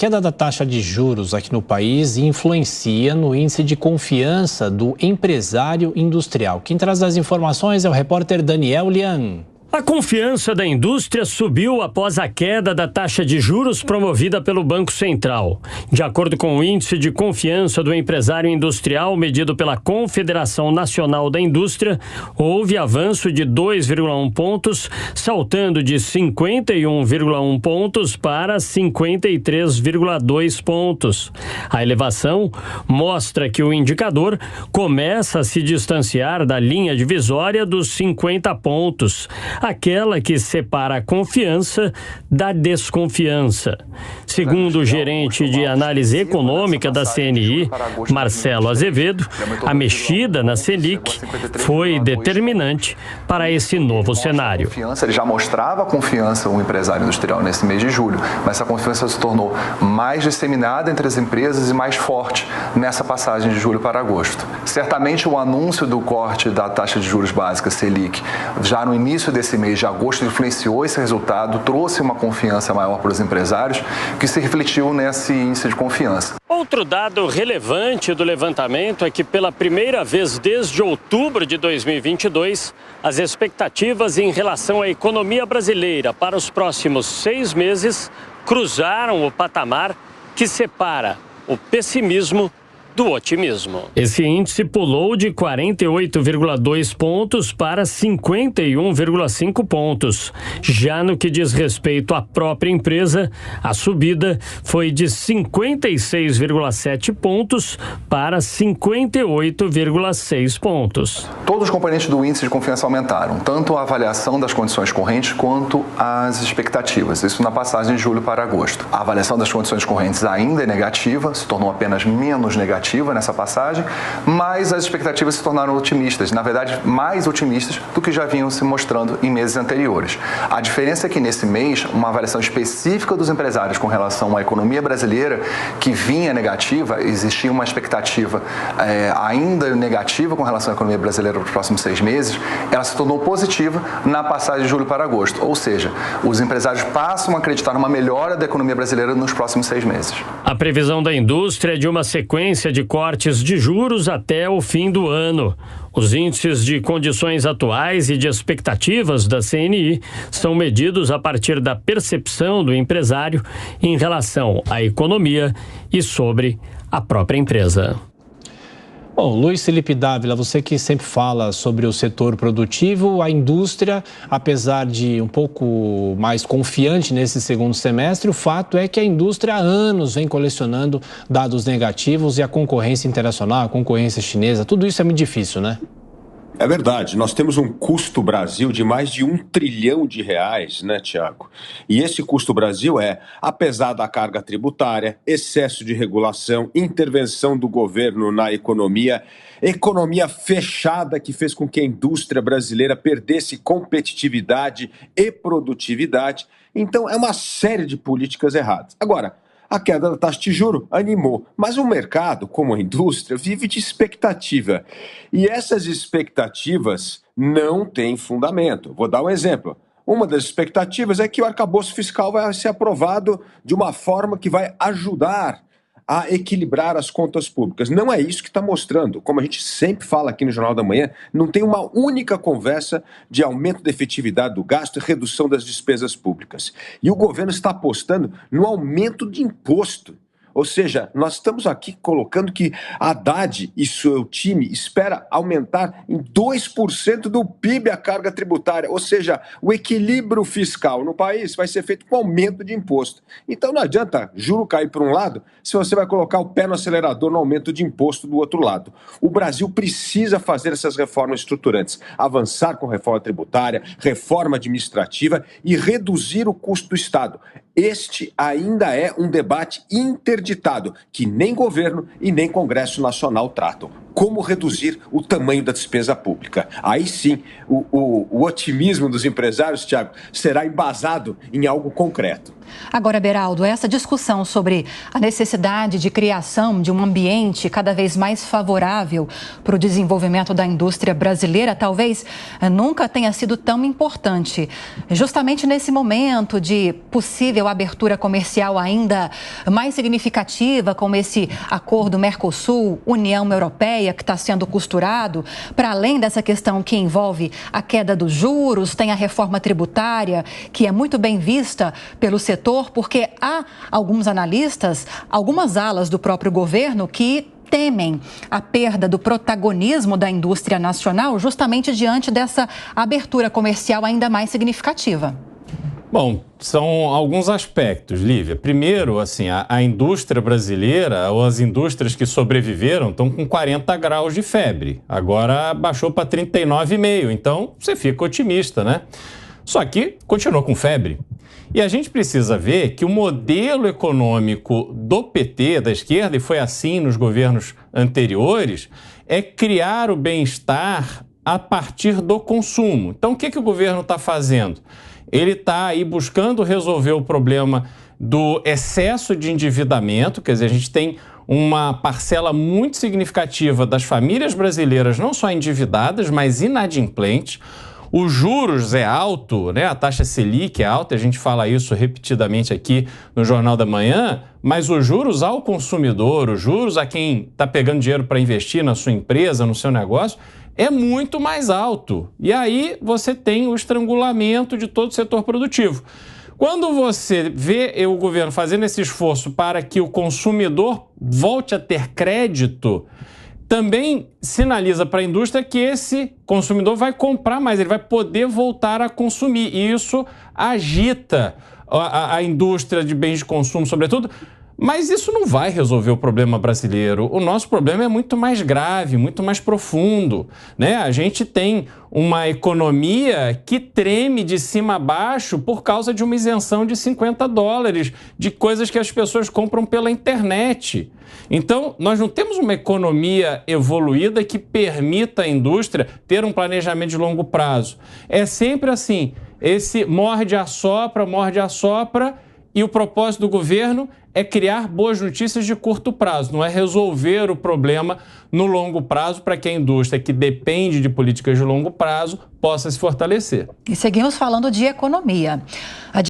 queda da taxa de juros aqui no país influencia no índice de confiança do empresário industrial. Quem traz as informações é o repórter Daniel Lian. A confiança da indústria subiu após a queda da taxa de juros promovida pelo Banco Central. De acordo com o índice de confiança do empresário industrial medido pela Confederação Nacional da Indústria, houve avanço de 2,1 pontos, saltando de 51,1 pontos para 53,2 pontos. A elevação mostra que o indicador começa a se distanciar da linha divisória dos 50 pontos. Aquela que separa a confiança da desconfiança. Segundo o gerente de análise econômica da CNI, Marcelo Azevedo, a mexida na Selic foi determinante para esse novo cenário. Ele já mostrava confiança o empresário industrial nesse mês de julho, mas essa confiança se tornou mais disseminada entre as empresas e mais forte nessa passagem de julho para agosto. Certamente o anúncio do corte da taxa de juros básica Selic já no início desse mês de agosto influenciou esse resultado, trouxe uma confiança maior para os empresários, que se refletiu nesse índice de confiança. Outro dado relevante do levantamento é que pela primeira vez desde outubro de 2022, as expectativas em relação à economia brasileira para os próximos 6 meses cruzaram o patamar que separa o pessimismo do otimismo. Esse índice pulou de 48,2 pontos para 51,5 pontos. Já no que diz respeito à própria empresa, a subida foi de 56,7 pontos para 58,6 pontos. Todos os componentes do índice de confiança aumentaram, tanto a avaliação das condições correntes quanto as expectativas, isso na passagem de julho para agosto. A avaliação das condições correntes ainda é negativa, se tornou apenas menos negativa nessa passagem, mas as expectativas se tornaram otimistas, na verdade mais otimistas do que já vinham se mostrando em meses anteriores. A diferença é que nesse mês, uma avaliação específica dos empresários com relação à economia brasileira, que vinha negativa, existia uma expectativa ainda negativa com relação à economia brasileira para os próximos 6 meses, ela se tornou positiva na passagem de julho para agosto, ou seja, os empresários passam a acreditar numa melhora da economia brasileira nos próximos 6 meses. A previsão da indústria é de uma sequência de cortes de juros até o fim do ano. Os índices de condições atuais e de expectativas da CNI são medidos a partir da percepção do empresário em relação à economia e sobre a própria empresa. Bom, Luiz Felipe Dávila, você que sempre fala sobre o setor produtivo, a indústria, apesar de um pouco mais confiante nesse segundo semestre, o fato é que a indústria há anos vem colecionando dados negativos e a concorrência internacional, a concorrência chinesa, tudo isso é muito difícil, né? É verdade, nós temos um custo Brasil de mais de R$1 trilhão, né, Tiago? E esse custo Brasil apesar da carga tributária, excesso de regulação, intervenção do governo na economia fechada que fez com que a indústria brasileira perdesse competitividade e produtividade. Então, é uma série de políticas erradas. Agora, a queda da taxa de juros animou, mas o mercado, como a indústria, vive de expectativa. E essas expectativas não têm fundamento. Vou dar um exemplo. Uma das expectativas é que o arcabouço fiscal vai ser aprovado de uma forma que vai ajudar a equilibrar as contas públicas. Não é isso que está mostrando. Como a gente sempre fala aqui no Jornal da Manhã, não tem uma única conversa de aumento da efetividade do gasto e redução das despesas públicas. E o governo está apostando no aumento de imposto. Ou seja, nós estamos aqui colocando que Haddad e seu time espera aumentar em 2% do PIB a carga tributária. Ou seja, o equilíbrio fiscal no país vai ser feito com aumento de imposto. Então não adianta juro cair por um lado se você vai colocar o pé no acelerador no aumento de imposto do outro lado. O Brasil precisa fazer essas reformas estruturantes, avançar com reforma tributária, reforma administrativa e reduzir o custo do Estado. Este ainda é um debate interditado, que nem governo e nem Congresso Nacional tratam. como reduzir o tamanho da despesa pública. Aí sim, o otimismo dos empresários, Tiago, será embasado em algo concreto. Agora, Beraldo, essa discussão sobre a necessidade de criação de um ambiente cada vez mais favorável para o desenvolvimento da indústria brasileira talvez nunca tenha sido tão importante. Justamente nesse momento de possível abertura comercial ainda mais significativa, como esse acordo Mercosul-União Europeia que está sendo costurado, para além dessa questão que envolve a queda dos juros, tem a reforma tributária, que é muito bem vista pelo setor, porque há alguns analistas, algumas alas do próprio governo que temem a perda do protagonismo da indústria nacional justamente diante dessa abertura comercial ainda mais significativa. Bom, são alguns aspectos, Lívia. Primeiro, assim, a indústria brasileira, ou as indústrias que sobreviveram, estão com 40 graus de febre. Agora baixou para 39,5, então você fica otimista, né? Só que continuou com febre. E a gente precisa ver que o modelo econômico do PT, da esquerda, e foi assim nos governos anteriores, é criar o bem-estar a partir do consumo. Então, o que o governo está fazendo? Ele está aí buscando resolver o problema do excesso de endividamento, quer dizer, a gente tem uma parcela muito significativa das famílias brasileiras, não só endividadas, mas inadimplentes. Os juros é alto, né? A taxa Selic é alta, a gente fala isso repetidamente aqui no Jornal da Manhã, mas os juros ao consumidor, os juros a quem está pegando dinheiro para investir na sua empresa, no seu negócio, é muito mais alto. E aí você tem o estrangulamento de todo o setor produtivo. Quando você vê o governo fazendo esse esforço para que o consumidor volte a ter crédito, também sinaliza para a indústria que esse consumidor vai comprar mais, ele vai poder voltar a consumir. E isso agita a indústria de bens de consumo, sobretudo. Mas isso não vai resolver o problema brasileiro. O nosso problema é muito mais grave, muito mais profundo, né? A gente tem uma economia que treme de cima a baixo por causa de uma isenção de $50 de coisas que as pessoas compram pela internet. Então, nós não temos uma economia evoluída que permita à indústria ter um planejamento de longo prazo. É sempre assim, esse morde-assopra, e o propósito do governo é criar boas notícias de curto prazo, não é resolver o problema no longo prazo para que a indústria que depende de políticas de longo prazo possa se fortalecer. E seguimos falando de economia.